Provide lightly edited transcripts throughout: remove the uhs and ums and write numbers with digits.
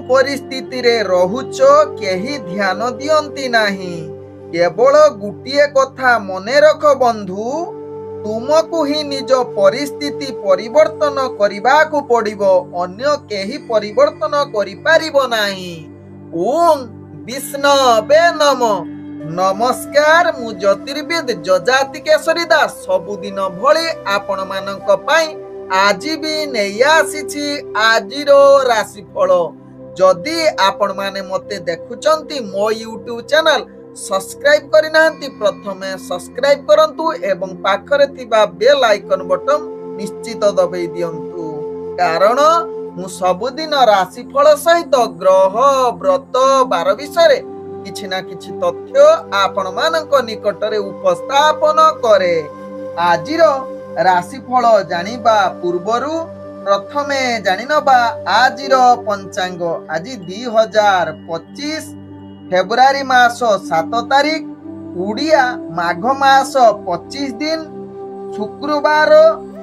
परिस्थिति रे रहुच केही ध्यान दियंती नाही। केवल गुटिए कथा मने रख बंधु, तुमको ही निज परिस्थिति परिवर्तन करबाकू पड़िबो, अन्य केही परिवर्तन करि पारिबो नाही। ओम विष्णवे नमः। नमस्कार, मु ज्योतिर्विद जजाति केशरी दास सबुदिन भली आपण मानक पई आज भी नहीं आसीछि आजिर राशिफल। जदि आपण माने मते देखुचंती मो यूट्यूब चैनल सब्सक्राइब करि नाहंती, प्रथमे सब्सक्राइब करंतु एवं पाखरे थिबा बेल आइकन बटन निश्चित दबाई दियंतु, कारण मु सबुदिन राशिफल सहित ग्रह व्रत बार विषय किछि ना किछि तथ्य आपण मानक निकटरे उपस्थापन करे। आजिर राशिफल जानिबा पूर्वरु प्रथमे जानिनबा आजिर पंचांग। आज 2025 फेब्रुआरी मास 7 तारिख, उड़िया माघ मास 25 दिन, शुक्रवार,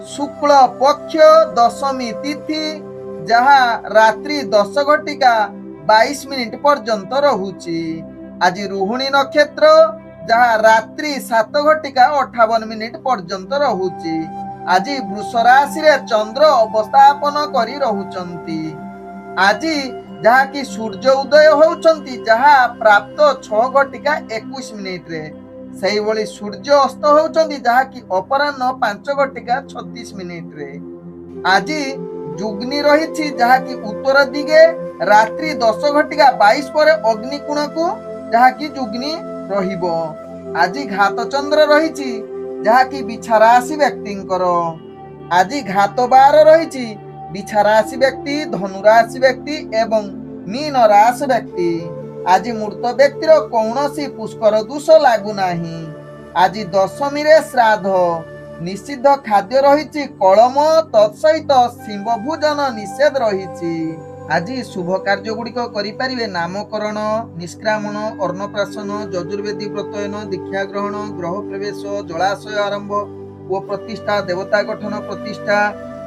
शुक्ल पक्ष दशमी तिथि, जहा रात्रि 10 घटिका 22 मिनिट पर्यंत रहुची। आज रोहिणी नक्षत्र, जहा रात्रि 7 घटिका 58 मिनिट पर्यंत रहुची। आज वृष राशि रे चंद्र अवस्थापन करी रहुचंती। आज जहा कि सूर्य उदय होउचंती, जहा प्राप्त 6 घटिका 21 मिनिट रे। सही भली सूर्य अस्त होउचंती, जहा कि अपराह्न 5 घटिका 36 मिनिट रे। आज जुग्नि रहिछि, जहा कि उत्तर दिगे रात्रि 10 घटिका 22 पर अग्निकोण को जहा कि जुग्नि रहिबो। आज घात चंद्र रहिछि, जहा कि बिछा राशि व्यक्तिंकर। आज घात बार रहिछि, बिछा राशि व्यक्ति, धनु राशि व्यक्ति एवं मीन राशि व्यक्ति। आज मृत व्यक्तिर कौनसी पुष्कर दोष लागू नाही। आज दशमी रे श्राद्ध, निषिद्ध खाद्य रहिछि कलम, तत्सहित शिव भोजन निषेध रहिछि। आज शुभ कार्य गुड़िक करिपारिबे नामकरण, निष्क्रामण, अन्नप्राशन, यजुर्वेदी व्रतयन, दीक्षा ग्रहण, ग्रह प्रवेश, जलाशय आरंभ ओ प्रतिष्ठा, देवता गठन प्रतिष्ठा,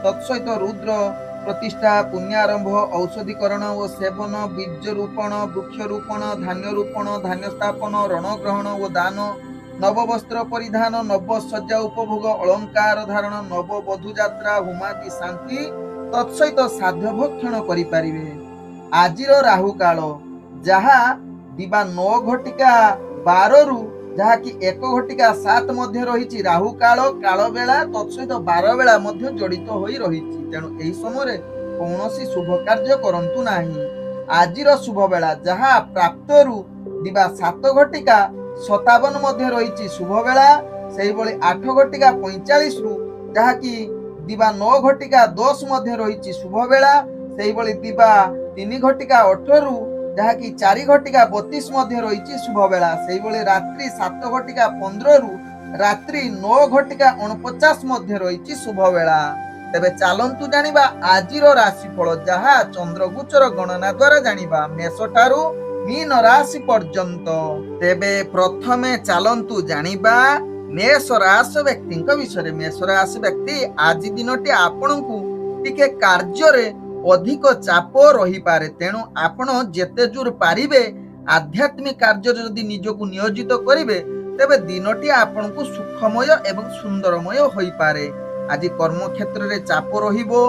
तत्सहित रुद्र प्रतिष्ठा, पुण्यारंभ, औषधिकरण ओ सेवन, बीज रोपण, वृक्ष रोपण, धान्य रोपण, धान्य स्थापन, रणग्रहण ओ दान, नव वस्त्र परिधान, नव सज्जा उपभोग, अलंकार धारण, नव बधू यात्रा, होमादि शांति, तत्सहित साध्य भक्षण करिपारिबे। आजिर राहु काल, जहा दिबा 9 घटिका 12 रु जहा कि 1 घटिका 7 मध्य रहिछि राहु काल, काल बेला तत्सहित 12 बेला मध्य जड़ित होई रहिछि। तेणु एही समय कौनसी शुभ कार्य करंतु नाही। आजिर शुभ बेला जहा प्राप्त रु दिबा 7 घटिका 57 मध्य रहिछि शुभ बेला, सेही भली 8 घटिका 45 रु जहा कि दिबा 9 घटिका 10 मध्य रहिछि शुभ बेला, सेही भली दिबा 3 घटिका 8 रु जहा कि 4 घटिका 32 मध्य रहिछि शुभ बेला, सेही भली रात्रि 7 घटिका 15 रु रात्रि 9 घटिका 49 मध्य रहिछि शुभ बेला। तेबे चालंतु जानिबा आजिर राशिफल, जहा चंद्रगोचर गणना द्वारा जानिबा मेष ठारू मीन राशि पर्यंत। तेबे प्रथमे चालंतु जानिबा मेष राशि व्यक्ति विषय। मेष राशि व्यक्ति आज दिनटी आपनकु टिके कार्य रे अधिक चाप रही पारे, तेणु आपण जेते जोर पारिबे आध्यात्मिक कार्य जदि निजको नियोजित करिवे तेबे दिनटी आपनकु सुखमय एवं सुंदरमय होई पारे। आज कर्म क्षेत्र रे चाप रहिबो,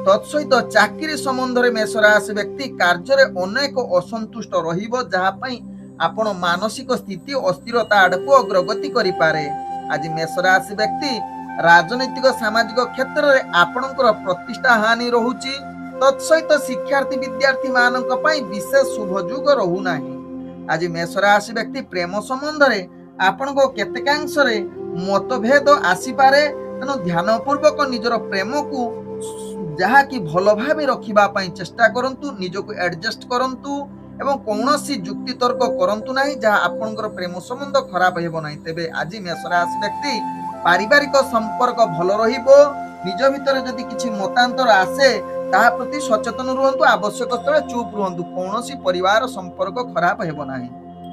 तत्सहित चाकरी संबंध रे मेष राशि व्यक्ति कार्य रे अनेक असंतुष्ट रहिबो, जहा पई आपण मानसिक स्थिति अस्थिरता आड़को अग्रगति करि पारे। आज मेष राशि व्यक्ति राजनीतिक सामाजिक क्षेत्र रे आपणकर प्रतिष्ठा हानि रहुची, तत्सहित शिक्षार्थी विद्यार्थी मानक पई विशेष शुभ जुग रहू नाही। आज मेष राशि व्यक्ति प्रेम संबंध रे आपणको केतेकांश रे मतभेद आसी पारे, तेणु ध्यान पूर्वक निजर प्रेम को जहा कि भल भावे रखिबा पई चेष्टा करंतु, निजको एडजस्ट करंतु एवं कौनसी जुक्ति तर्क करंतु नाही जहा आपनकर प्रेम संबंध खराब हेबो नाही। तेबे आज मेष राशि व्यक्ति पारिवारिक संपर्क भल रहिबो, निज भितर जदि किछि मतांतर आसे ताहा प्रति सचेतन रुहंतु, आवश्यक स्थले चुप रुहंतु, कौनसी परिवार संपर्क खराब हेबो नाही।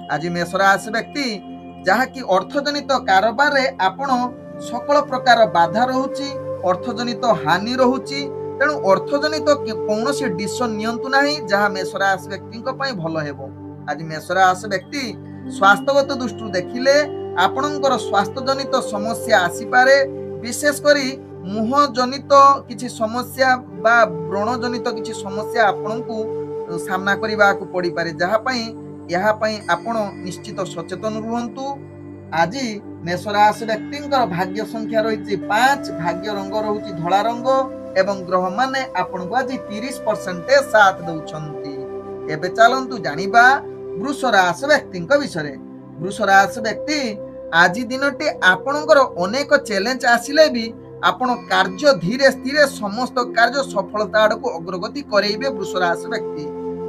आज मेष राशि व्यक्ति जहा कि अर्थजनित कारोबार रे आपण सकल प्रकार बाधा रहुची, अर्थजनित हानि रहुची, तेणु अर्थजनित कौन डिसीजन नियंतु नाही जहाँ मेष राशि व्यक्ति भल हेबो। आज मेष राशि व्यक्ति स्वास्थ्यगत दृष्टि देखिले आपणकर स्वास्थ्यजनित समस्या आसीपारे, विशेषकर मुह जनित किसी समस्या बा व्रण जनित किसी समस्या आपणको सामना करने को पड़ पारे, जहाँपाई आपण निश्चित सचेतन रुहंतु। आज मेष राशि व्यक्ति भाग्य संख्या रही 5, भाग्य रंग रही धला रंग एवं ग्रह माने आपण को आज 30% साथ दउछंती। एबे चलंतु जानिबा वृष राशि व्यक्ति विषय। वृष राशि व्यक्ति आज दिनटी आपणकर अनेक चैलेंज आसिले भी आपण कार्य धीरे धीरे समस्त कार्य सफलता आड़ को अग्रगति करेबे वृष राशि व्यक्ति।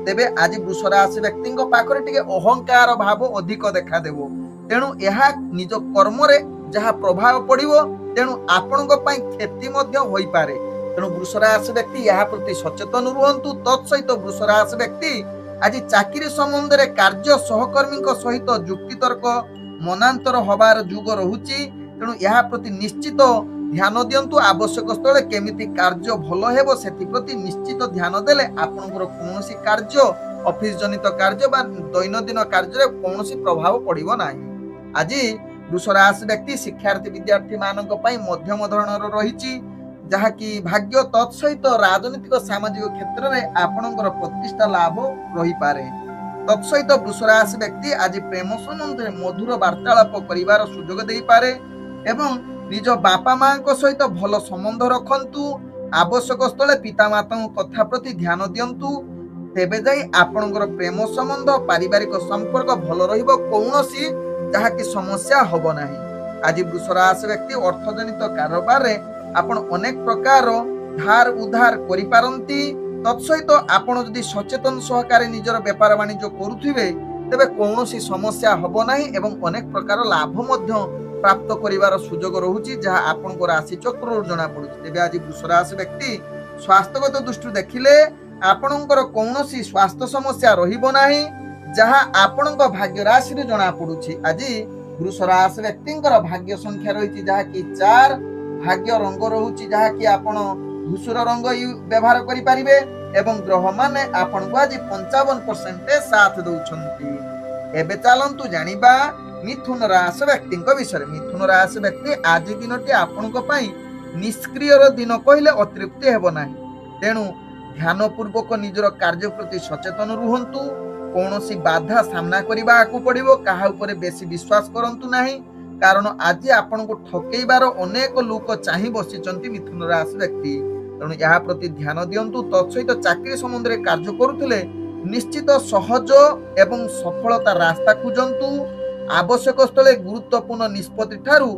तेबे आज वृष राशि व्यक्ति पाखरे टिके अहंकार भाव अधिक देखा देबो, तेणु यह निज कर्म रे जहा प्रभाव पड़िबो, तेणु आपणक पई क्षति मध्य होई पारे। तेणु वृष राशि व्यक्ति यह प्रति सचेतन रुहंतु। तत्सहित वृष राशि व्यक्ति आज चाकरी संबंध रे कार्य सहकर्मी सहित जुक्ति तर्क मनांतर हबार जुग रहुची, तेणु यह प्रति निश्चित ध्यान दियंतु। आवश्यक स्थले केमिति कार्य भल हेबो सेति प्रति निश्चित ध्यान देले आपनकर कोनोसी कार्य ऑफिस जनित कार्य बा दैनंदिन कार्य रे कोनोसी प्रभाव पड़िबो नाही। आज वृष राशि व्यक्ति शिक्षार्थी विद्यार्थी मानक पई मध्यम धरणर रहिची, जहा कि भाग्य तत्सहित राजनीतिक सामाजिक क्षेत्र में आपणकर प्रतिष्ठा लाभ रही पारे। तत्सहित वृष राशि व्यक्ति आज प्रेम संबंध में मधुर वार्तालाप करिवार सुजोग देई पारे एवं निज बापा मां सहित भल संबंध रखंतु। आवश्यक स्थले पिता माता कथा प्रति ध्यान दियंतु, तेबे जाई आपणकर प्रेम संबंध पारिवारिक संपर्क भल रहिबो, कोनोसी जहा कि समस्या हबो नाही। आज वृष राशि व्यक्ति अर्थजनित कारोबार रे आपण अनेक प्रकार धार उधार करि पारंती। तत्सहित आपण जदि सचेतन सहकारे निजर व्यापार वाणिज्य करुथिबे तेबे कोनोसी समस्या हबो नाही एवं अनेक प्रकार लाभ मध्य प्राप्त करिवार सुजोग रहुची, जहा आपनको राशि चक्र जना पडुची। तेबे आज वृष राशि व्यक्ति स्वास्थ्यगत दृष्टि देखिले आपणकर कोनोसी स्वास्थ्य समस्या रहिबो नाही, जहा आपणको भाग्य राशि रे जना पडुची। आज वृष राशि व्यक्तिंकर भाग्य संख्या रहिची जहा कि 4, भाग्य रंग रहुची जहा कि आपण धूसर रंग व्यवहार करि परिबे एवं ग्रह माने आपण को आज 55% साथ दउछंती। एबे चलंतु जानिबा मिथुन राशि व्यक्ति विषय। मिथुन राशि व्यक्ति आज दिनटी आपण को पई निष्क्रिय दिन कहले अतृप्ति हेबो नाही, तेणु ध्यान पूर्वक निजर कार्य प्रति सचेतन रुहंतु। कोनोसी बाधा सामना करिबा को पड़िबो, काहा ऊपर बेसी विश्वास करंतु नाही, कारण आज आपण को ठकेइबार अनेक लोक चाहि बसिचंती मिथुन राशि व्यक्ति। तेणु यह प्रति ध्यान दियंतु। तत्सहित चाकरी संबंध रे कार्य करुथिले निश्चित सहज एवं सफलता रास्ता खुजंतु। आवश्यक स्थले गुरुत्वपूर्ण निष्पत्ति ठारू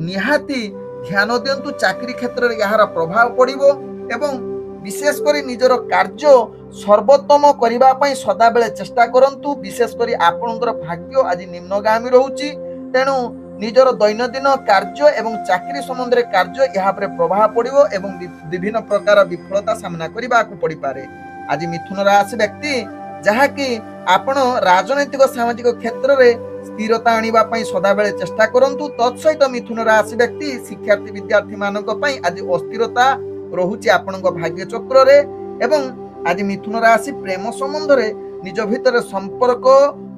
निहाती ध्यान दियंतु। चाकरी क्षेत्र रे यार प्रभाव पड़िबो एवं विशेष करी निजर कार्य सर्वोत्तम करिबा पई सदा बेले चेष्टा करंतु। विशेष करी आपनकर भाग्य आज निम्नगामी रहउची, तेणु निजर दैनंदिन कार्य एवं चाकरी संबंध रे कार्य यहाँ पर प्रभाव पड़िबो एवं विभिन्न प्रकार विफलता सामना करिबा को पड़ी पारे। आज मिथुन राशि व्यक्ति जहा कि आपण राजनैतिक सामाजिक क्षेत्र रे स्थिरता आनिबा पई सदा बेले चेष्टा करंतु। तत्सहित मिथुन राशि व्यक्ति शिक्षार्थी विद्यार्थी मानक पई आज अस्थिरता रहुची आपणको भाग्य चक्र रे एवं आज मिथुन राशि प्रेम संबंध रे निज भितर संपर्क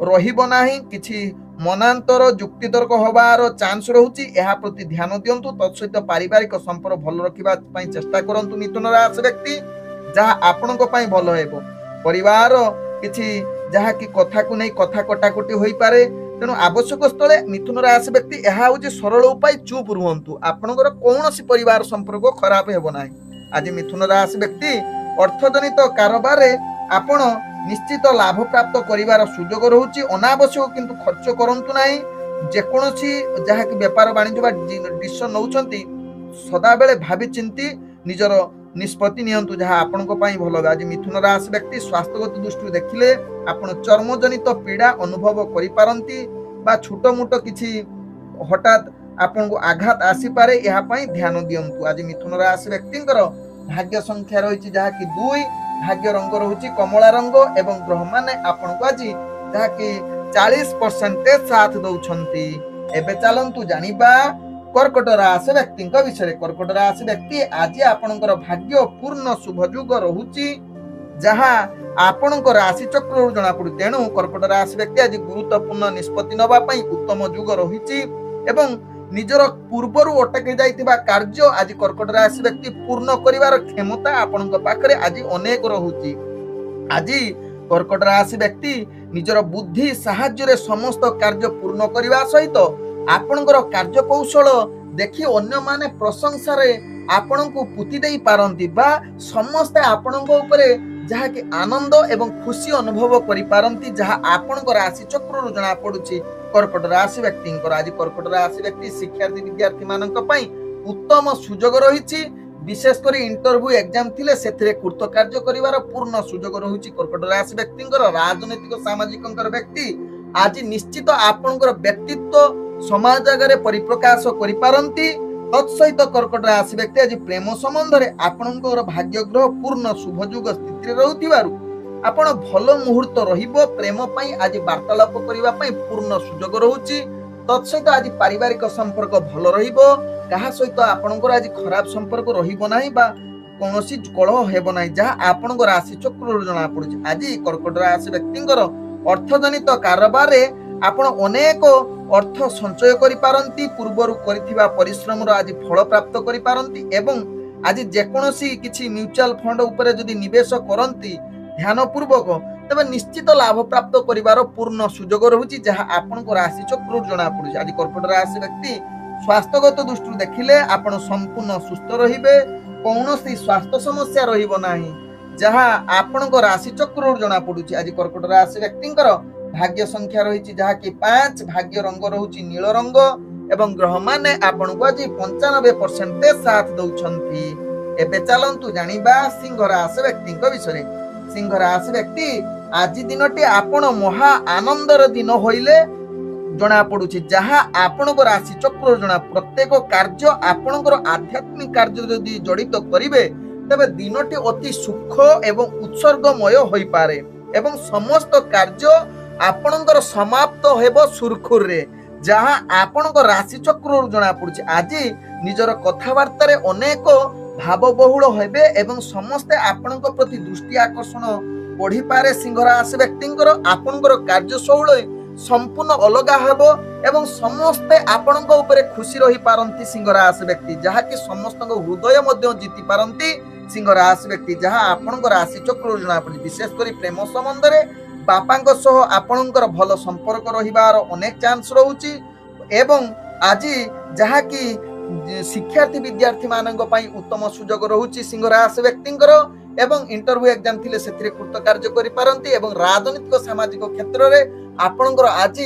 रहिबो नाही, किछि मनांतर जुक्ति तर्क हबार चांस रहुची, एहा प्रति ध्यान दियंतु। तत्सहित पारिवारिक संपर्क भल रखिबा पई चेष्टा करंतु मिथुन राशि व्यक्ति, जहा आपणको पई भल हेबो। परिवार किछि जहा कि कथा को नै कथा कटाकटी होई पारे, तेणु आवश्यक स्थले मिथुन राशि व्यक्ति एहा होची सरल उपाय चुप रुहंतु, आपणकर कोनोसी परिवार संपर्क खराब हेबो नाही। आज मिथुन राशि व्यक्ति अर्थजनित कारोबार रे आपण निश्चित लाभ प्राप्त करिवार सुजोग रहुची। अनावश्यक किंतु खर्च करंतु नाही। जेकोसी जहा कि व्यापार वाणिज्य बा डिसीजन नउछंती सदा बेले भाबी चिंती निजर निष्पत्ति नियंतु, जहा आपनको पई भलो। आज मिथुन राशि व्यक्ति स्वास्थ्यगत दृष्टि देखिले आपण चर्मजनित पीड़ा अनुभव करि पारंती बा छोटो मोटो किछि हठात आपनको आघात आसी पारे, यहा पई ध्यान दियंतु। आज मिथुन राशि व्यक्तिंकर भाग्य संख्या रहिछि जहा कि 2, भाग्य रंग रहुछि कमला रंग एवं ग्रह माने आपनको आज जहा कि 40% साथ दउछंती। एबे चलंतु जानिबा कर्कट राशि व्यक्ति विषय कर्कट राशि व्यक्ति आज आपणकर भाग्य पूर्ण शुभयुग रहुची जहाँ आपणकर राशि चक्र जना पड़ू तेणु कर्कट राशि व्यक्ति आज गुरुत्वपूर्ण निष्पत्ति नवा उत्तम युग रही निजर पूर्वर अटकी जाइतिबा कार्य आज कर्कट राशि व्यक्ति पूर्ण करिवार क्षमता आपणक पाखरे आज अनेक रहुची। आज कर्कट राशि व्यक्ति निजर बुद्धि साहाय्य समस्त कार्य पूर्ण करने सहित आपणकर कार्य कौशल देखि अन्य माने प्रशंसा आपण को पुति दे पारंती बा समस्ते आपणक उपरे जहाँ कि आनंद एवं खुशी अनुभव करि पारंती जहाँ आपणकर राशि चक्र जना पड़ुछि कर्कट राशि व्यक्ति आज कर्कट राशि व्यक्ति शिक्षार्थी विद्यार्थी मानक पई उत्तम सुजोग रही विशेषकर इंटरव्यू एग्जाम थिले सेथिरे कृतकार्य करिवार पूर्ण सुजोग रहुछि। कर्कट राशि व्यक्ति राजनैतिक सामाजिक व्यक्ति आज निश्चित आपणकर व्यक्तित्व समाज आगे परिप्रकाश करि पारंती। तत्सहित कर्कट राशि व्यक्ति आज प्रेम संबंध रे आपणकर भाग्यग्रह पूर्ण शुभयुग स्थिति रहउथिबारु आपण भल मुहूर्त रहिबो प्रेम पई आज वार्तालाप करिवा पई पूर्ण सुजोग रहुछि। तत्सहित आज पारिवारिक संपर्क भल रहिबो कहा सहित आपणकर आज खराब संपर्क रहिबो नाही बा कोनोसी कलह हेबो नाही जहाँ आपणकर राशि चक्र जना पड़ुछि। आज कर्कट राशि व्यक्तिंकर अर्थजनित कारोबार रे आपण अनेक अर्थ संचय करि पारंती पूर्वरु करिथिबा परिश्रम रो आज फल प्राप्त करि पारंती एवं आज जेकोनोसी किछि म्यूचुअल फंड उपरे जदि निवेश करंती ध्यान पूर्वक तबे निश्चित लाभ प्राप्त करिवार पूर्ण सुजोग रहुछि जहाँ आपनको राशि चक्र जना पड़ुछि। आज कर्कट राशि व्यक्ति स्वास्थ्यगत दृष्टि देखिले आपण संपूर्ण सुस्थ रहिबे कौनसी स्वास्थ्य समस्या रहिबो नाही जहाँ आपनको राशि चक्र जना पड़ुछि। आज कर्कट राशि व्यक्तिंकर भाग्य संख्या रही जहाँ कि 5 भाग्य रंग रहुछि नील रंग एवं ग्रह माने आपनको आज 95% साथ दउछंती। एबे चलंतु जानिबा सिंह राशि व्यक्ति विषय। सिंह राशि व्यक्ति आज दिनटी आपण महा आनंदर दिन होइले जना पड़ुछि जहाँ आपनको राशि चक्र जना प्रत्येक कार्य आपणकर आध्यात्मिक कार्य यदि जड़ित करिवे तबे दिनटी अति सुख एवं उत्सर्गमय होई पारे एवं समस्त कार्य आपणकर समाप्त हेबो सुरखुर रे जहाँ आपणकर राशि चक्र जना पड़ुछि। आज निजर कथावार्ता रे अनेक भावबहुल हेबे एवं समस्ते आपणक प्रति दृष्टि आकर्षण बढ़ी पारे। सिंह राशि व्यक्तिंकर आपणकर कार्यशैली संपूर्ण अलग हेबो एवं समस्ते आपणक उपरे खुशी रही पारंती। सिंह राशि व्यक्ति जहाँ कि समस्तक हृदय मध्य जीति पारंती। सिंह राशि व्यक्ति जहाँ आपणकर राशि चक्र जना पड़ुछि विशेषकर प्रेम संबंध रे बापांक सह आपणकर भल संपर्क रहिबार अनेक चांस रहुछि एवं आज जहाँ कि शिक्षार्थी विद्यार्थी मानक पई उत्तम सुजोग रहुछि। सिंह राशि व्यक्तिंकर एवं इंटरव्यू एग्जाम थिले सेथिरे कृतकार्य करि पारंती एवं राजनीतिक सामाजिक क्षेत्र रे आपणकर आज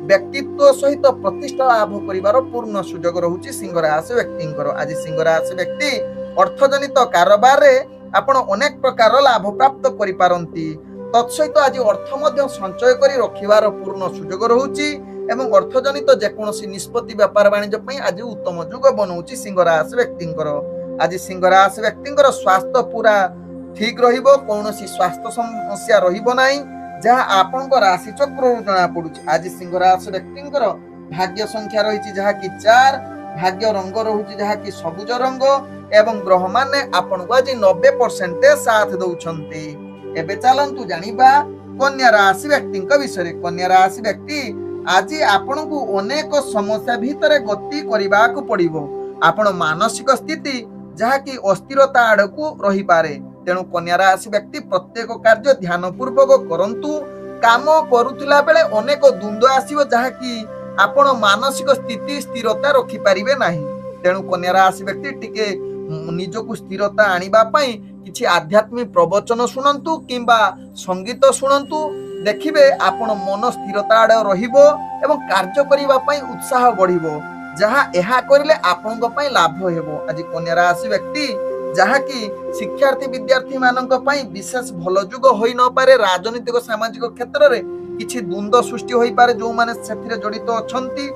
व्यक्तित्व सहित प्रतिष्ठा लाभ करिवार पूर्ण सुजोग रहुछि। सिंह राशि व्यक्तिंकर आज सिंह राशि व्यक्ति अर्थजनित कारोबार रे आपण अनेक प्रकार लाभ प्राप्त करि पारंती। तत्सहित आज अर्थ मध्य संचय करी रखिवार पूर्ण सुजोग रहुछि एवं अर्थजनित जेकोनोसी निष्पत्ति व्यापार वाणिज्य पई आज उत्तम युग बनौछि। सिंह राशि व्यक्तिंकर आज सिंह राशि व्यक्तिंकर स्वास्थ्य पूरा ठीक रहिबो कोनोसी स्वास्थ्य समस्या रहिबो नाही जहाँ आपनको राशि चक्र जना पड़ुछि। आज सिंह राशि व्यक्तिंकर भाग्य संख्या रही जहाँ कि 4 भाग्य रंग रहुछि जहाँ कि सबुज रंग एवं ग्रह माने आपनको आज 90% साथ दउछंती। एबे चलंतु जानिबा कन्या राशि व्यक्ति विषय। कन्या राशि व्यक्ति आज आपनको अनेक समस्या भितर गति करबा को पड़िबो। आपण मानसिक स्थिति जहाँ कि अस्थिरता आड़कू रही पारे तेणु कन्या राशि व्यक्ति प्रत्येक कार्य ध्यान पूर्वक करंतु। काम करुथिला बेले अनेक द्वंद्व आसीबो जहाँ कि आपण मानसिक स्थिति स्थिरता रखि पारिबे नाही तेणु कन्या राशि व्यक्ति टिके निजको स्थिरता आनिबा पई किछि आध्यात्मिक प्रवचन सुनंतु किंबा संगीत सुनंतु देखिबे आपण मन स्थिरता आड़ रहिबो एवं कार्य करिबा पई उत्साह बढ़िबो जहाँ एहा करिले आपनक पई लाभ हेबो। आज कन्या राशि व्यक्ति जहाँ कि शिक्षार्थी विद्यार्थी मानक पई विशेष भल जुग होई न पारे राजनीतिक सामाजिक क्षेत्र रे किछि द्वंद्व सृष्टि होई पारे जो माने सेथिरे जड़ित अछंती।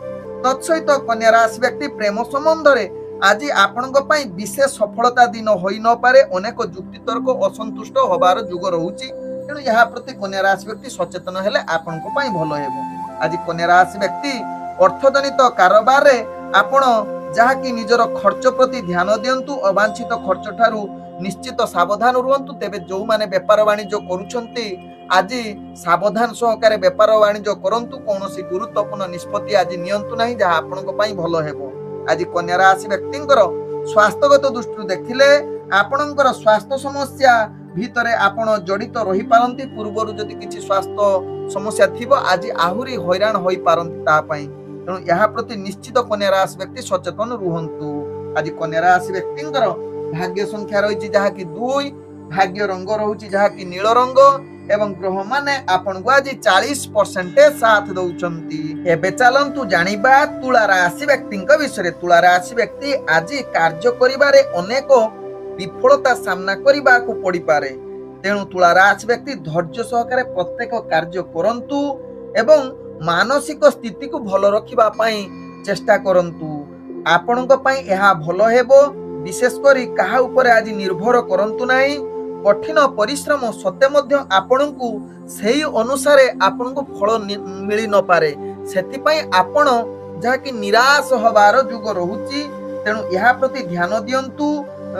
तत्सहित कन्या राशि व्यक्ति प्रेम संबंध रे आज आपनक पई विशेष सफलता दिन होई न पारे अनेक जुक्ति तर्क असंतुष्ट होबार जुग रहउची तेणु यहाँ प्रति कन्या राशि व्यक्ति सचेतन हेले आपनक पई भलो हेबो। आज कन्या राशि व्यक्ति अर्थजनित कारोबार रे आपण ଯାହାକି ନିଜର ଖର୍ଚ୍ଚ ପ୍ରତି ଧ୍ୟାନ ଦିଅନ୍ତୁ। ଅବାଞ୍ଛିତ ଖର୍ଚ୍ଚ ଠାରୁ ନିଶ୍ଚିତ ସାବଧାନ ରୁହନ୍ତୁ। ତେବେ ଯେଉଁମାନେ ବେପାର ବାଣିଜ୍ୟ କରୁଛନ୍ତି ଆଜି ସାବଧାନ ସହକାରେ ବେପାର ବାଣିଜ୍ୟ କରନ୍ତୁ। କୌଣସି ଗୁରୁତ୍ୱପୂର୍ଣ୍ଣ ନିଷ୍ପତ୍ତି ଆଜି ନିଅନ୍ତୁ ନାହିଁ, ଯାହା ଆପଣଙ୍କ ପାଇଁ ଭଲ ହେବ। ଆଜି କନ୍ୟା ରାଶି ବ୍ୟକ୍ତିଙ୍କର ସ୍ୱାସ୍ଥ୍ୟଗତ ଦୃଷ୍ଟିରୁ ଦେଖିଲେ ଆପଣଙ୍କର ସ୍ୱାସ୍ଥ୍ୟ ସମସ୍ୟା ଭିତରେ ଆପଣ ଜଡ଼ିତ ରହିପାରନ୍ତି। ପୂର୍ବରୁ ଯଦି କିଛି ସ୍ୱାସ୍ଥ୍ୟ ସମସ୍ୟା ଥିବ ଆଜି ଆହୁରି ହଇରାଣ ହୋଇପାରନ୍ତି ତା ପାଇଁ। ତେଣୁ ଏହା ପ୍ରତି ନିଶ୍ଚିତ କନ୍ୟା ରାଶି ବ୍ୟକ୍ତି ସଚେତନ ରୁହନ୍ତୁ। ଆଜି କନ୍ୟା ରାଶି ବ୍ୟକ୍ତିଙ୍କର ଭାଗ୍ୟ ସଂଖ୍ୟା ରହିଛି ଯାହାକି 2, ଭାଗ୍ୟ ରଙ୍ଗ ରହୁଛି ଯାହାକି ନୀଳ ରଙ୍ଗ ଏବଂ ଗ୍ରହମାନେ ଆପଣଙ୍କୁ ଆଜି 40% ସାଥ ଦଉଛନ୍ତି। ଏବେ ଚାଲନ୍ତୁ ଜାଣିବା ତୁଳା ରାଶି ବ୍ୟକ୍ତିଙ୍କ ବିଷୟରେ। ତୁଳା ରାଶି ବ୍ୟକ୍ତି ଆଜି କାର୍ଯ୍ୟ କରିବାରେ ଅନେକ ବିଫଳତା ସାମ୍ନା କରିବାକୁ ପଡ଼ିପାରେ। ତେଣୁ ତୁଳା ରାଶି ବ୍ୟକ୍ତି ଧୈର୍ଯ୍ୟ ସହକାରେ ପ୍ରତ୍ୟେକ କାର୍ଯ୍ୟ କରନ୍ତୁ ଏବଂ ମାନସିକ ସ୍ଥିତିକୁ ଭଲ ରଖିବା ପାଇଁ ଚେଷ୍ଟା କରନ୍ତୁ। ଆପଣଙ୍କ ପାଇଁ ଏହା ଭଲ ହେବ। ବିଶେଷ କରି କାହା ଉପରେ ଆଜି ନିର୍ଭର କରନ୍ତୁ ନାହିଁ। କଠିନ ପରିଶ୍ରମ ସତ୍ତ୍ୱେ ମଧ୍ୟ ଆପଣଙ୍କୁ ସେହି ଅନୁସାରେ ଆପଣଙ୍କୁ ଫଳ ମିଳି ନପାରେ। ସେଥିପାଇଁ ଆପଣ ଯାହାକି ନିରାଶ ହେବାର ଯୁଗ ରହୁଛି। ତେଣୁ ଏହା ପ୍ରତି ଧ୍ୟାନ ଦିଅନ୍ତୁ।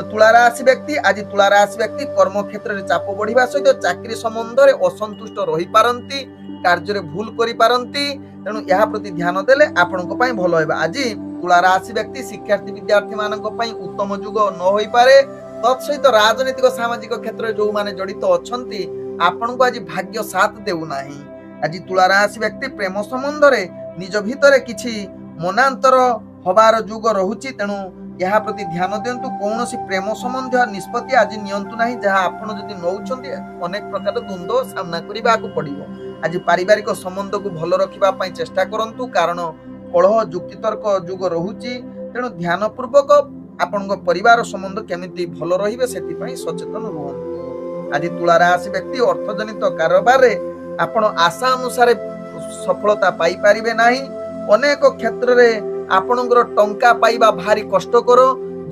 ତୁଳା ରାଶି ବ୍ୟକ୍ତି ଆଜି ତୁଳା ରାଶି ବ୍ୟକ୍ତି କର୍ମକ୍ଷେତ୍ରରେ ଚାପ ବଢ଼ିବା ସହିତ ଚାକିରି ସମ୍ବନ୍ଧରେ ଅସନ୍ତୁଷ୍ଟ ରହିପାରନ୍ତି, କାର୍ଯ୍ୟରେ ଭୁଲ କରିପାରନ୍ତି। ତେଣୁ ଏହା ପ୍ରତି ଧ୍ୟାନ ଦେଲେ ଆପଣଙ୍କ ପାଇଁ ଭଲ ହେବ। ଆଜି ତୁଳା ରାଶି ବ୍ୟକ୍ତି ଶିକ୍ଷାର୍ଥୀ ବିଦ୍ୟାର୍ଥୀ ମାନଙ୍କ ପାଇଁ ଉତ୍ତମ ଯୁଗ ନ ହୋଇପାରେ। ତତ୍ସହିତ ରାଜନୈତିକ ସାମାଜିକ କ୍ଷେତ୍ରରେ ଯେଉଁମାନେ ଜଡ଼ିତ ଅଛନ୍ତି ଆପଣଙ୍କୁ ଆଜି ଭାଗ୍ୟ ସାଥ ଦେଉନାହିଁ। ଆଜି ତୁଳା ରାଶି ବ୍ୟକ୍ତି ପ୍ରେମ ସମ୍ବନ୍ଧରେ ନିଜ ଭିତରେ କିଛି ମନାନ୍ତର ହବାର ଯୁଗ ରହୁଛି। ତେଣୁ ଏହା ପ୍ରତି ଧ୍ୟାନ ଦିଅନ୍ତୁ। କୌଣସି ପ୍ରେମ ସମ୍ବନ୍ଧୀୟ ନିଷ୍ପତ୍ତି ଆଜି ନିଅନ୍ତୁ ନାହିଁ, ଯାହା ଆପଣ ଯଦି ନେଉଛନ୍ତି ଅନେକ ପ୍ରକାର ଦ୍ୱନ୍ଦ୍ୱ ସାମ୍ନା କରିବାକୁ ପଡ଼ିବ। ଆଜି ପାରିବାରିକ ସମ୍ବନ୍ଧକୁ ଭଲ ରଖିବା ପାଇଁ ଚେଷ୍ଟା କରନ୍ତୁ, କାରଣ କଳହ ଯୁକ୍ତିତର୍କ ଯୁଗ ରହୁଛି। ତେଣୁ ଧ୍ୟାନ ପୂର୍ବକ ଆପଣଙ୍କ ପରିବାର ସମ୍ବନ୍ଧ କେମିତି ଭଲ ରହିବେ ସେଥିପାଇଁ ସଚେତନ ରୁହନ୍ତୁ। ଆଜି ତୁଳା ରାଶି ବ୍ୟକ୍ତି ଅର୍ଥଜନିତ କାରବାରରେ ଆପଣ ଆଶା ଅନୁସାରେ ସଫଳତା ପାଇପାରିବେ ନାହିଁ। ଅନେକ କ୍ଷେତ୍ରରେ ଆପଣଙ୍କର ଟଙ୍କା ପାଇବା ଭାରି କଷ୍ଟକର।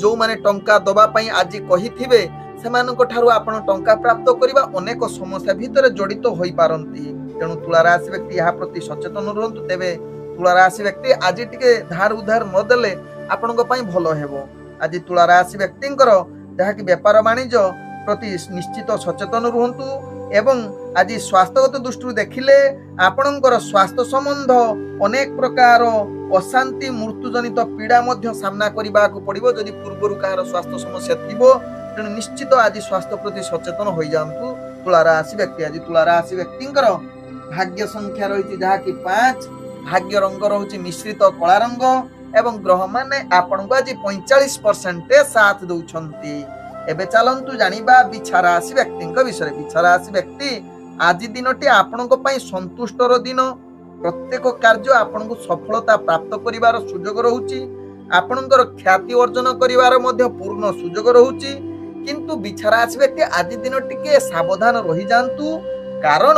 ଯେଉଁମାନେ ଟଙ୍କା ଦେବା ପାଇଁ ଆଜି କହିଥିବେ ସେମାନଙ୍କ ଠାରୁ ଆପଣ ଟଙ୍କା ପ୍ରାପ୍ତ କରିବା ଅନେକ ସମସ୍ୟା ଭିତରେ ଜଡ଼ିତ ହୋଇପାରନ୍ତି। ତେଣୁ ତୁଳା ରାଶି ବ୍ୟକ୍ତି ଏହା ପ୍ରତି ସଚେତନ ରୁହନ୍ତୁ। ତେବେ ତୁଳା ରାଶି ବ୍ୟକ୍ତି ଆଜି ଟିକେ ଧାର ଉଧାର ନଦେଲେ ଆପଣଙ୍କ ପାଇଁ ଭଲ ହେବ। ଆଜି ତୁଳା ରାଶି ବ୍ୟକ୍ତିଙ୍କର ଯାହାକି ବେପାର ବାଣିଜ୍ୟ ପ୍ରତି ନିଶ୍ଚିତ ସଚେତନ ରୁହନ୍ତୁ। ଏବଂ ଆଜି ସ୍ୱାସ୍ଥ୍ୟଗତ ଦୃଷ୍ଟିରୁ ଦେଖିଲେ ଆପଣଙ୍କର ସ୍ୱାସ୍ଥ୍ୟ ସମ୍ବନ୍ଧ ଅନେକ ପ୍ରକାର ଅଶାନ୍ତି ମୃତ୍ୟୁଜନିତ ପୀଡ଼ା ମଧ୍ୟ ସାମ୍ନା କରିବାକୁ ପଡ଼ିବ। ଯଦି ପୂର୍ବରୁ କାହାର ସ୍ୱାସ୍ଥ୍ୟ ସମସ୍ୟା ଥିବ ତେଣୁ ନିଶ୍ଚିତ ଆଜି ସ୍ୱାସ୍ଥ୍ୟ ପ୍ରତି ସଚେତନ ହୋଇଯାଆନ୍ତୁ ତୁଳା ରାଶି ବ୍ୟକ୍ତି। ଆଜି ତୁଳା ରାଶି ବ୍ୟକ୍ତିଙ୍କର ଭାଗ୍ୟ ସଂଖ୍ୟା ରହିଛି ଯାହାକି 5, ଭାଗ୍ୟ ରଙ୍ଗ ରହୁଛି ମିଶ୍ରିତ କଳା ରଙ୍ଗ ଏବଂ ଗ୍ରହମାନେ ଆପଣଙ୍କୁ ଆଜି 45% ସାଥ ଦଉଛନ୍ତି। ଏବେ ଚାଲନ୍ତୁ ଜାଣିବା ବିଛା ରାଶି ବ୍ୟକ୍ତିଙ୍କ ବିଷୟରେ। ବିଛା ରାଶି ବ୍ୟକ୍ତି ଆଜି ଦିନଟି ଆପଣଙ୍କ ପାଇଁ ସନ୍ତୁଷ୍ଟର ଦିନ। ପ୍ରତ୍ୟେକ କାର୍ଯ୍ୟ ଆପଣଙ୍କୁ ସଫଳତା ପ୍ରାପ୍ତ କରିବାର ସୁଯୋଗ ରହୁଛି। ଆପଣଙ୍କର ଖ୍ୟାତି ଅର୍ଜନ କରିବାର ମଧ୍ୟ ପୂର୍ଣ୍ଣ ସୁଯୋଗ ରହୁଛି। କିନ୍ତୁ ବିଛା ରାଶି ବ୍ୟକ୍ତି ଆଜି ଦିନ ଟିକେ ସାବଧାନ ରହିଯାଆନ୍ତୁ, କାରଣ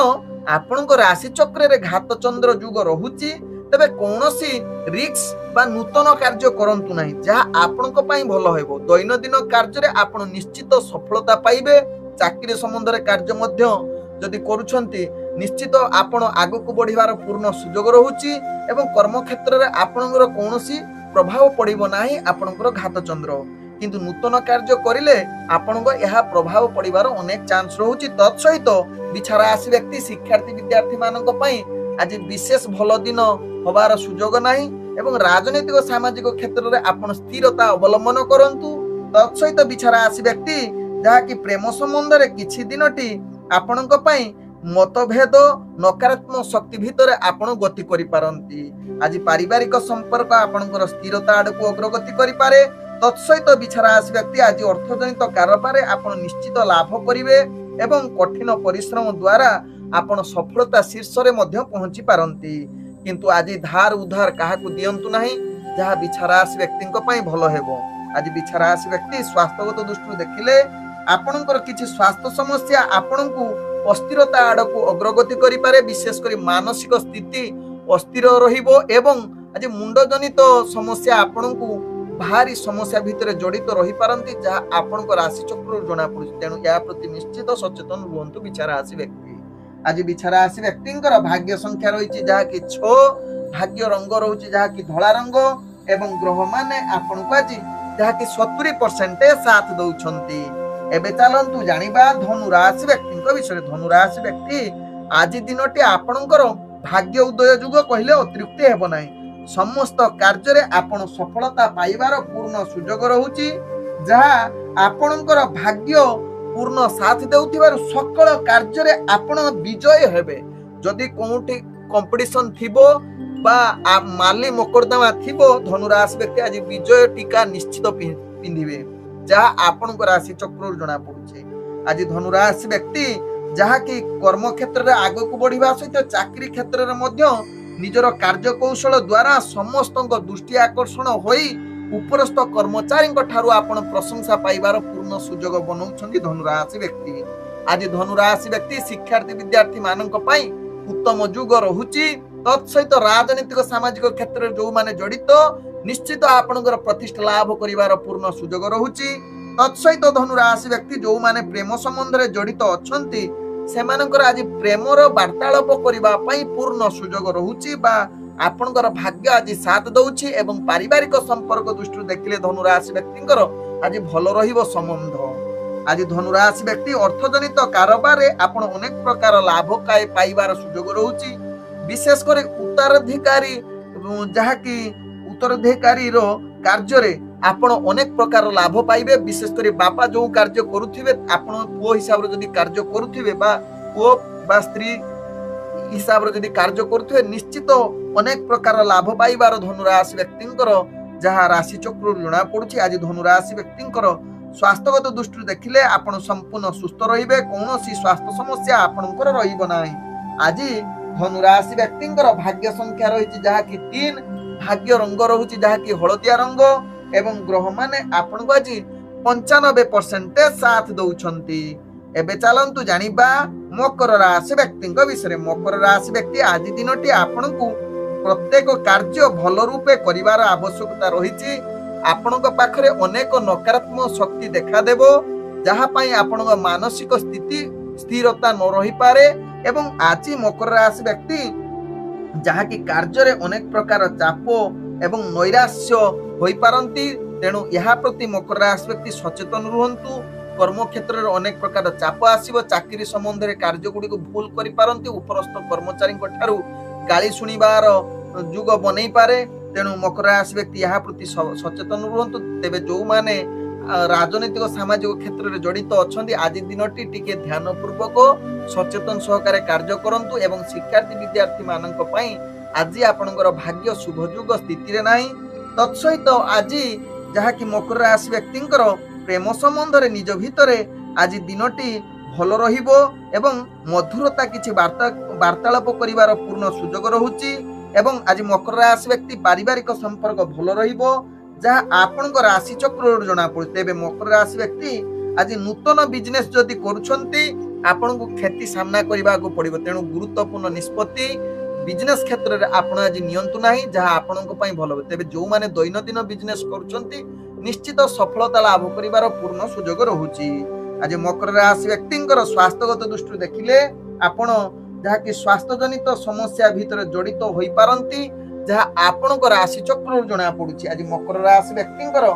ଆପଣଙ୍କ ରାଶି ଚକ୍ରରେ ଘାତ ଚନ୍ଦ୍ର ଯୁଗ ରହୁଛି। ତେବେ କୌଣସି ରିସ୍କ ବା ନୂତନ କାର୍ଯ୍ୟ କରନ୍ତୁ ନାହିଁ, ଯାହା ଆପଣଙ୍କ ପାଇଁ ଭଲ ହେବ। ଦୈନନ୍ଦିନ କାର୍ଯ୍ୟରେ ଆପଣ ନିଶ୍ଚିତ ସଫଳତା ପାଇବେ। ଚାକିରି ସମ୍ବନ୍ଧରେ କାର୍ଯ୍ୟ ମଧ୍ୟ ଯଦି କରୁଛନ୍ତି ନିଶ୍ଚିତ ଆପଣ ଆଗକୁ ବଢ଼ିବାର ପୂର୍ଣ୍ଣ ସୁଯୋଗ ରହୁଛି ଏବଂ କର୍ମକ୍ଷେତ୍ରରେ ଆପଣଙ୍କର କୌଣସି ପ୍ରଭାବ ପଡ଼ିବ ନାହିଁ ଆପଣଙ୍କର ଘାତ ଚନ୍ଦ୍ର। କିନ୍ତୁ ନୂତନ କାର୍ଯ୍ୟ କରିଲେ ଆପଣଙ୍କ ଏହା ପ୍ରଭାବ ପଡ଼ିବାର ଅନେକ ଚାନ୍ସ ରହୁଛି। ତତ୍ସହିତ ବିଛା ରାଶି ବ୍ୟକ୍ତି ଶିକ୍ଷାର୍ଥୀ ବିଦ୍ୟାର୍ଥୀ ମାନଙ୍କ ପାଇଁ ଆଜି ବିଶେଷ ଭଲ ଦିନ ହବାର ସୁଯୋଗ ନାହିଁ ଏବଂ ରାଜନୈତିକ ସାମାଜିକ କ୍ଷେତ୍ରରେ ଆପଣ ସ୍ଥିରତା ଅବଲମ୍ବନ କରନ୍ତୁ। ତତ୍ସହିତ ବିଛା ରାଶି ବ୍ୟକ୍ତି ଯାହାକି ପ୍ରେମ ସମ୍ବନ୍ଧରେ କିଛି ଦିନଟି ଆପଣଙ୍କ ପାଇଁ ମତଭେଦ ନକାରାତ୍ମକ ଶକ୍ତି ଭିତରେ ଆପଣ ଗତି କରିପାରନ୍ତି। ଆଜି ପାରିବାରିକ ସମ୍ପର୍କ ଆପଣଙ୍କର ସ୍ଥିରତା ଆଡ଼କୁ ଅଗ୍ରଗତି କରିପାରେ। ତତ୍ସହିତ ବିଛା ରାଶି ବ୍ୟକ୍ତି ଆଜି ଅର୍ଥଜନିତ କାରବାରରେ ଆପଣ ନିଶ୍ଚିତ ଲାଭ କରିବେ ଏବଂ କଠିନ ପରିଶ୍ରମ ଦ୍ୱାରା ଆପଣ ସଫଳତା ଶୀର୍ଷରେ ମଧ୍ୟ ପହଞ୍ଚି ପାରନ୍ତି। କିନ୍ତୁ ଆଜି ଧାର ଉଧାର କାହାକୁ ଦିଅନ୍ତୁ ନାହିଁ, ଯାହା ବିଛା ରାଶି ବ୍ୟକ୍ତିଙ୍କ ପାଇଁ ଭଲ ହେବ। ଆଜି ବିଛା ରାଶି ବ୍ୟକ୍ତି ସ୍ୱାସ୍ଥ୍ୟଗତ ଦୃଷ୍ଟିରୁ ଦେଖିଲେ ଆପଣଙ୍କର କିଛି ସ୍ୱାସ୍ଥ୍ୟ ସମସ୍ୟା ଆପଣଙ୍କୁ ଅସ୍ଥିରତା ଆଡ଼କୁ ଅଗ୍ରଗତି କରିପାରେ। ବିଶେଷ କରି ମାନସିକ ସ୍ଥିତି ଅସ୍ଥିର ରହିବ ଏବଂ ଆଜି ମୁଣ୍ଡଜନିତ ସମସ୍ୟା ଆପଣଙ୍କୁ ଭାରି ସମସ୍ୟା ଭିତରେ ଜଡ଼ିତ ରହିପାରନ୍ତି, ଯାହା ଆପଣଙ୍କ ରାଶି ଚକ୍ରରୁ ଜଣାପଡ଼ୁଛି। ତେଣୁ ଏହା ପ୍ରତି ନିଶ୍ଚିତ ସଚେତନ ରୁହନ୍ତୁ ବିଛା ରାଶି ବ୍ୟକ୍ତି। ଆଜି ବିଛା ରାଶି ବ୍ୟକ୍ତିଙ୍କର ଭାଗ୍ୟ ସଂଖ୍ୟା ରହିଛି ଯାହାକି 6, ଭାଗ୍ୟ ରଙ୍ଗ ରହୁଛି ଯାହାକି ଧଳା ରଙ୍ଗ एवं ग्रह माने आपण को आज जहाँकि 70% साथ दौरान। एबे चलतु जानिबा धनु राशि व्यक्ति विषय। धनु राशि व्यक्ति आज दिनटी आपणकर भाग्य उदय जुग कहले अतिरिक्त हेब नाही। समस्त कार्य रे आपण सफलता पाइबार पूर्ण सुजोग रहुची, जहा आपणकर भाग्य पूर्ण साथ देउथिबार सकल कार्य रे आपण विजय हेबे। जदि कोउठी कंपटीशन थिबो बा माली मोकदमा थिबो, धनुराशि व्यक्ति आज विजय टीका निश्चित पिंधिबे, जहा आपणकर राशि चक्र जना पड़ुचे। आज धनुराशि व्यक्ति जहा कि कर्म क्षेत्र रे आगो को बढ़िबा सहित चाकरी क्षेत्र रे मध्य निजर कार्य कौशल द्वारा समस्त दृष्टि आकर्षण होई उपरस्थ कर्मचारी ठारू आपण प्रशंसा पाइबार पूर्ण सुजोग बनाउछन्ती धनुराशि व्यक्ति। आज धनुराशि व्यक्ति शिक्षार्थी विद्यार्थी मानक पई उत्तम जुग रहुची। तत्सहित राजनीतिक सामाजिक क्षेत्र रे जो माने जड़ित निश्चित आपणकर प्रतिष्ठा लाभ करिवार पूर्ण सुजोग रहुची। तत्सहित धनुराशि व्यक्ति जो माने प्रेम संबंध रे जड़ित अछंती सेमानकर आज प्रेमर वार्तालाप करिबा पई पूर्ण सुजोग रहुची बा आपणकर भाग्य आज साथ दउची। एवं पारिवारिक संपर्क दृष्टि देखिले धनुराशि व्यक्तिंकर आज भल रहिबो संबंध। आज धनुराशि व्यक्ति अर्थजनित कारोबार रे आपण अनेक प्रकार लाभ पाइबार सुजोग रहुची। विशेष कर उत्तराधिकारी जहा कि उत्तराधिकारी रो कार्य रे आपण अनेक प्रकार लाभ पाइबे। विशेष कर बापा जो कार्य करुथिबे आपण पुओ हिसाब रे जदी कार्य करुथिबे बा पुओ बा स्त्री हिसाब रे जदी कार्य करुथिबे निश्चित अनेक प्रकार लाभ पाइबार धनुराशि व्यक्तिंकर जहा राशि चक्र जणा पड़ुछि। आज धनुराशि व्यक्तिंकर स्वास्थ्यगत दृष्टि देखिले आपण संपूर्ण सुस्थ रहिबे, कोनोसी स्वास्थ्य समस्या आपणकर रहिबो नाही। आज धनुराशि व्यक्तिंकर भाग्य संख्या रहिछि जहा कि 3, भाग्य रंग रहुछि जहा कि हळदिया रंग, एवं ग्रह माने आपण को आज 95% साथ दउछन्ती। एबे चलंतु जानिबा मकर राशि व्यक्ति विषय। मकर राशि व्यक्ति आज दिनटी आपनकु प्रत्येक कार्य भल रूपे करिवार आवश्यकता रहिछि। आपनक पाखरे अनेक नकारात्मक शक्ति देखा देबो, जहा पई आपनक मानसिक स्थिति स्थिरता न रही पारे। एवं आज मकर राशि व्यक्ति जहा कि कार्य रे अनेक प्रकार चाप एवं नैराश्य होई पारंती, तेणु यहा प्रति मकर राशि व्यक्ति सचेतन रुहंतु। कर्म क्षेत्र रे अनेक प्रकार चाप आसीबो, चाकरी संबंध रे कार्य गुडी को भूल करि पारंती, उपरस्थ कर्मचारी ठारू गाली सुनिबार जुग बनै पारे। तेणु मकर राशि व्यक्ति यहा प्रति सचेतन रुहंतु। तेबे जो माने राजनीतिक सामाजिक क्षेत्र रे जड़ित अछंती आज दिनटी टिके ध्यान पूर्वक सचेतन सहकारे कार्य करंतु। एवं शिक्षार्थी विद्यार्थी मानक पई आज आपणकर भाग्य शुभ जुग स्थिति रे नाही। तत्सहित आज जहा कि मकर राशि व्यक्तिंकर प्रेम संबंध रे निज भितरे आज दिनटी भल रहिबो एवं मधुरता किछि वार्तालाप करिवार पूर्ण सुजोग रहुची। एवं आज मकर राशि व्यक्ति पारिवारिक संपर्क भल रहिबो, जहा आपणकर राशि चक्र जणा पड़े। तेबे मकर राशि व्यक्ति आज नूतन बिजनेस जदि करूछंती आपनको क्षति सामना करबा को पड़िबो। तेणु गुरुत्वपूर्ण निष्पत्ति बिजनेस क्षेत्र रे आपण आज नियंतु नाही, जहा आपनको पई भलो। तेबे जो माने दैनंदिन बिजनेस करूछंती निश्चित सफलता लाभ करिवार पूर्ण सुजोग रहुची। आज मकर राशि व्यक्तिंकर स्वास्थ्यगत दृष्टि देखिले आपण जहा कि स्वास्थ्य जनित समस्या भितर जड़ित होई पारंती, जहा आपणक राशि चक्र जणा पड़ुछि। आज मकर राशि व्यक्तिंकर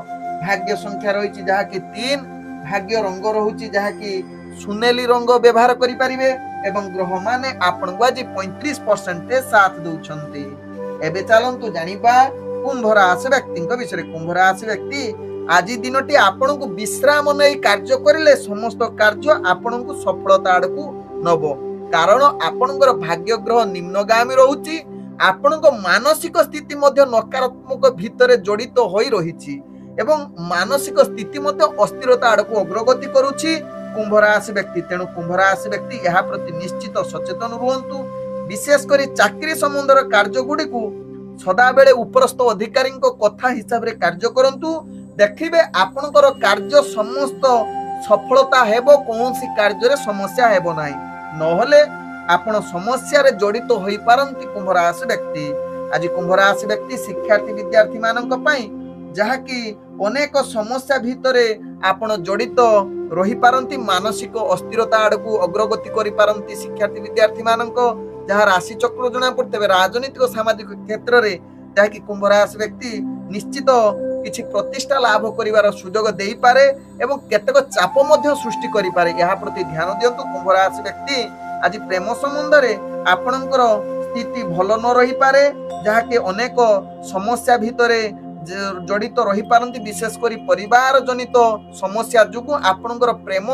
भाग्य संख्या रहिछि जहा कि 3, भाग्य रंग रहुछि जहा कि सुनेली रंग व्यवहार करि परिबे। एवं ग्रह माने आपणको आज 35% साथ दउछन्ती। एबे चलंतु जानिबा कुंभ राशि व्यक्तिंक विषय। कुंभ राशि व्यक्ति आज दिनटी आपणको विश्राम नै कार्य करिले समस्त कार्य आपणको सफलता आडकू नबो, कारण आपणकर भाग्य ग्रह निम्नगामी रहुछि। आपणको मानसिक स्थिति मध्य नकारात्मक भितरे जड़ित होई रहिछि एवं मानसिक स्थिति मध्य अस्थिरता आडकू अग्रगति करूछि कुंभ राशि व्यक्ति। तेणु कुंभ राशि व्यक्ति यहा प्रति निश्चित सचेतन रुहंतु। विशेष करी चाकरी संबंधर कार्य गुडी को सदा बेले उपरस्थ अधिकारी कथा हिसाब रे कार्य करंतु। देखिबे आपणकर कार्य समस्त सफलता हेबो, कोनोसी कार्य रे समस्या हेबो नाही, नहले आपण समस्या रे जड़ित होई पारंती कुंभ राशि व्यक्ति। आज कुंभ राशि व्यक्ति शिक्षार्थी विद्यार्थी मानक पई जहा कि अनेक समस्या भितरे आपण जड़ित रही पारंती, मानसिक अस्थिरता आडकू अग्रगति करि पारंती शिक्षार्थी विद्यार्थी मानक जहा राशि चक्र जणा पड़ते। राजनीतिक सामाजिक क्षेत्र रे जहा कि कुंभ राशि व्यक्ति निश्चित किछि प्रतिष्ठा लाभ करिवार सुजोग देई पारे एवं केतेक चाप मध्य सृष्टि करि पारे। या प्रति ध्यान दियंतु कुंभ राशि व्यक्ति आज प्रेम संबंध रे आपणकर स्थिति भल न रही पारे, जहाँकि अनेक समस्या भितरे जड़ित रही पारंती, विशेषकर परिवार जनित समस्या जुगु आपणकर प्रेम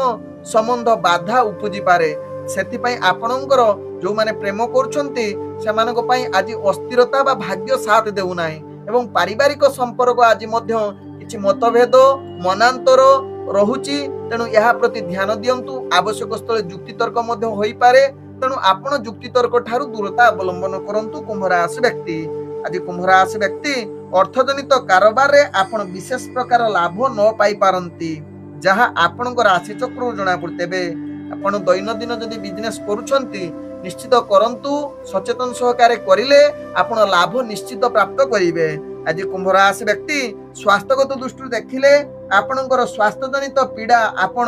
संबंध बाधा उपजी पारे। सेथिपाई आपणकर जो माने प्रेम करुछंती सेमानक पई आज अस्थिरता बा भाग्य साथ देउ नाही एवं पारिवारिक संपर्क आज मध्य किछि मतभेद मनांतर रहुची। तेणु यह प्रति ध्यान दियंतु। आवश्यक स्थले जुक्ति तर्क मध्य होई पारे, तेणु आपण जुक्ति तर्क ठारू दूरता अवलंबन करंतु कुंभ राशि व्यक्ति। आज कुंभ राशि व्यक्ति अर्थजनित कारोबार रे आपण विशेष प्रकार लाभ न पाई पारंती, जहाँ आपणकर राशि चक्र जणा पड़तेबे। आपण दैनंदिन जदि बिजनेस करूछंती निश्चित करंतु, सचेतन सहकारे करिले आपण लाभ निश्चित प्राप्त करिवे। आज कुंभ राशि व्यक्ति स्वास्थ्यगत दृष्टि देखिले आपणकर स्वास्थ्य जनित पीड़ा आपण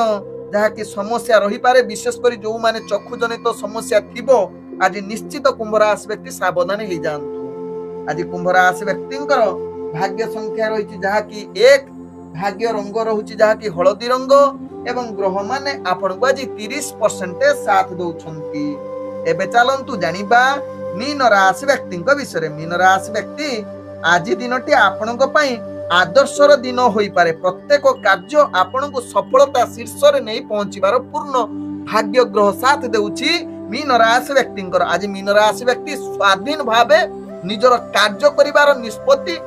जहाँ की समस्या रही पारे, विशेषकर जो माने चक्षु जनित समस्या थिबो आज निश्चित कुंभ राशि व्यक्ति सावधान हो जांतु। आज कुंभ राशि व्यक्तिंकर भाग्य संख्या रही जहाँ की 1, भाग्य रंग रहुची जहाँ की हलदी रंग एवं ग्रह माने आपण को आज 30% साथ दउछंती। एबे चलंतु जानिबा मीन राशि व्यक्तिंक विषय। मीन राशि व्यक्ति आज दिनटी आपणक पई आदर्शर दिन होई पारे। प्रत्येक कार्य आपणको सफलता शीर्ष रे नहीं पहुंचीबार पूर्ण भाग्य ग्रह साथ देउची मीन राशि व्यक्तिंकर। आज मीन राशि व्यक्ति स्वाधीन भावे निजर कार्य करिबार निष्पत्ति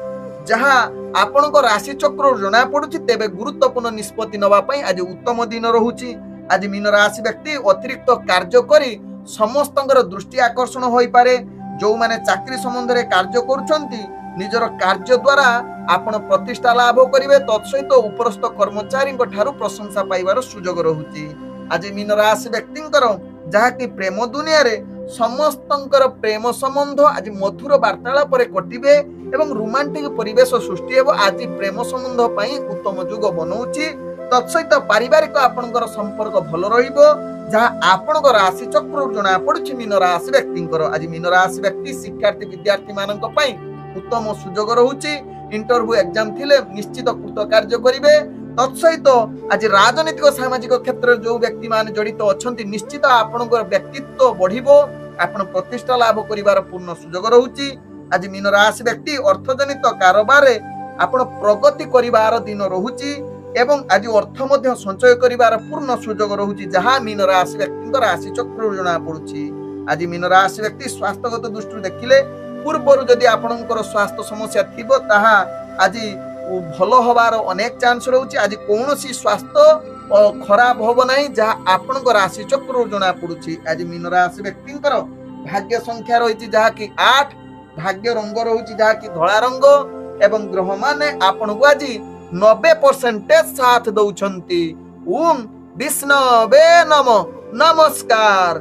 जहाँ आपणको राशि चक्र जणा पडुची, तेबे गुरुत्वपूर्ण निष्पत्ति नवा पई आज उत्तम दिन रहुची। आज मीन राशि व्यक्ति अतिरिक्त कार्य करी समस्तंकर दृष्टि आकर्षण होई पारे। जो माने चाकरी संबंध रे कार्य करूछंती निजर कार्य द्वारा आपण प्रतिष्ठा लाभ करिवे, तत्सहित उपरस्थ कर्मचारी ठारू प्रशंसा पाइबार सुजोग रहुची। आज मीन राशि व्यक्तिंकर जहाँ की प्रेम दुनिया रे समस्तंकर प्रेम संबंध आज मधुर वार्तालाप रे कटिबे एवं रोमांटिक परिवेश सृष्टि हेबो। आज प्रेम संबंध पई उत्तम जुग बनौची, तत्सहित पारिवारिक आपणकर संपर्क भल रहिबो, जहाँ आपणकर राशि चक्र जणा पडुछि मीन राशि व्यक्तिंकर। आज मीन राशि व्यक्ति शिक्षार्थी विद्यार्थी मानक पई उत्तम सुजोग रहुची। इंटरव्यू एग्जाम थिले निश्चित कृत कार्य करिवे, तत्सहित आज राजनीतिक सामाजिक क्षेत्र जो व्यक्ति मान जड़ित अछंती निश्चित आपणकर व्यक्तित्व बढ़िबो, आपण प्रतिष्ठा लाभ करिवार पूर्ण सुजोग रहुची। आज मीन राशि व्यक्ति अर्थजनित कारोबार रे आपण प्रगति करिवार दिन रहुची एवं आज अर्थ मध्य संचय करिवार पूर्ण सुजोग रहुची, जहाँ मीन राशि व्यक्तिंकर राशि चक्र जणा पडुची। आज मीन राशि व्यक्ति स्वास्थ्यगत दृष्टि देखिले पूर्व जदि आपणकर स्वास्थ्य समस्या थिबो ताहा आज भल हबार अनेक चांस रहुची। आज कौनसी स्वास्थ्य खराब होबो नाही, जहाँ आपणकर राशि चक्र जणा पडुची। आज मीन राशि व्यक्तिंकर भाग्य संख्या रही जहाँ की 8, भाग्य रंग रहुची जहाँ की धला रंग एवं ग्रह माने आपण को आज 90% साथ दउछंती। ओम विष्णवे नमः। नमस्कार।